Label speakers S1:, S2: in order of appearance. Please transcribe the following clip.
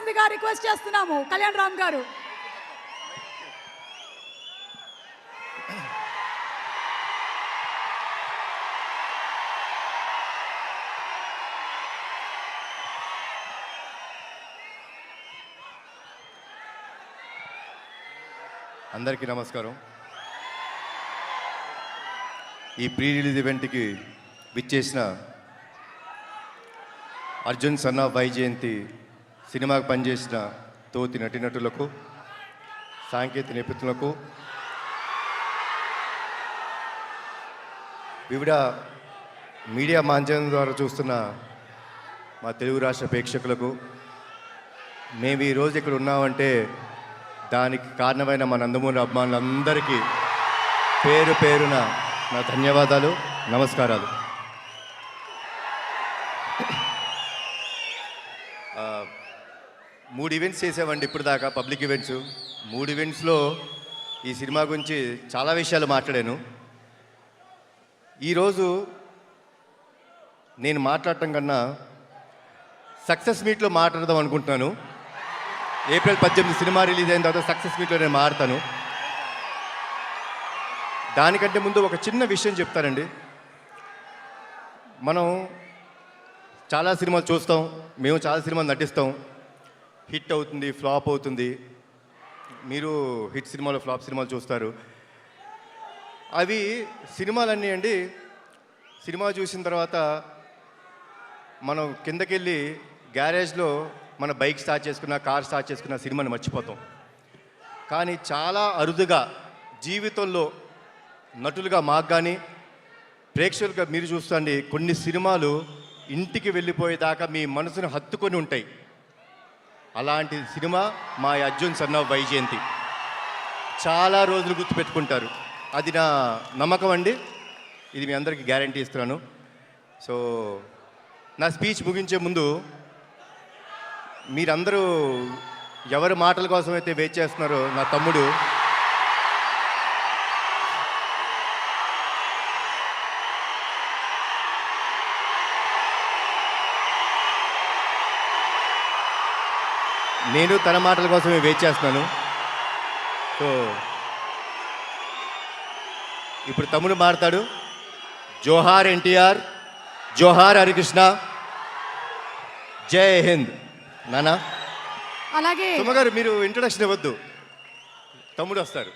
S1: మాట్లాడాల్సిందిగా రిక్వెస్ట్ చేస్తున్నాము కళ్యాణ్ రామ్ గారు.
S2: అందరికీ నమస్కారం. ఈ ప్రీ రిలీజ్ ఈవెంట్కి విచ్చేసిన అర్జున్ సన్ ఆఫ్ వైజయంతి సినిమాకి పనిచేసిన తోటి నటీనటులకు, సాంకేతిక నిపుణులకు, వివిధ మీడియా మాధ్యమం ద్వారా చూస్తున్న మా తెలుగు రాష్ట్ర ప్రేక్షకులకు, మేము ఈరోజు ఇక్కడ ఉన్నామంటే దానికి కారణమైన మా నందమూరి అభిమానులందరికీ పేరు పేరున నా ధన్యవాదాలు, నమస్కారాలు. మూడు ఈవెంట్స్ చేసామండి ఇప్పుడు దాకా, పబ్లిక్ ఈవెంట్స్. 3 ఈవెంట్స్లో ఈ సినిమా గురించి చాలా విషయాలు మాట్లాడాను. ఈరోజు నేను మాట్లాడటం కన్నా సక్సెస్ మీట్లో మాట్లాడదాం అనుకుంటున్నాను. ఏప్రిల్ 18 సినిమా రిలీజ్ అయిన తర్వాత సక్సెస్ మీట్లో నేను మాట్లాడతాను. దానికంటే ముందు ఒక చిన్న విషయం చెప్తానండి. మనం చాలా సినిమాలు చూస్తాం, మేము చాలా సినిమాలు నటిస్తాం. హిట్ అవుతుంది, ఫ్లాప్ అవుతుంది. మీరు హిట్ సినిమాలు, ఫ్లాప్ సినిమాలు చూస్తారు. అవి సినిమాలన్నీ అండి, సినిమా చూసిన తర్వాత మనం కిందకెళ్ళి గ్యారేజ్లో మన బైక్ స్టార్ట్ చేసుకున్న, కార్ స్టార్ట్ చేసుకున్న సినిమాని మర్చిపోతాం. కానీ చాలా అరుదుగా జీవితంలో నటులుగా మాకు కానీ ప్రేక్షకులుగా మీరు చూస్తుండి కొన్ని సినిమాలు ఇంటికి వెళ్ళిపోయేదాకా మీ మనసును హత్తుకొని ఉంటాయి. అలాంటి సినిమా మా అర్జున్ సన్ ఆఫ్ వైజయంతి. చాలా రోజులు గుర్తుపెట్టుకుంటారు. అది నా నమ్మకం అండి. ఇది మీ అందరికీ గ్యారంటీ ఇస్తున్నాను. సో నా స్పీచ్ ముగించే ముందు మీరందరూ ఎవరి మాటల కోసం అయితే వెయిట్ చేస్తున్నారో, నా తమ్ముడు నేను తన మాటల కోసమే వెయిట్ చేస్తున్నాను. సో ఇప్పుడు తమ్ముడు మాట్లాడు. జోహార్ ఎన్టీఆర్, జోహార్ హరికృష్ణ, జై హింద్. నానా
S1: అలాగే
S2: సుమగారు మీరు ఇంట్రొడక్షన్ ఇవ్వద్దు, తమ్ముడు వస్తారు.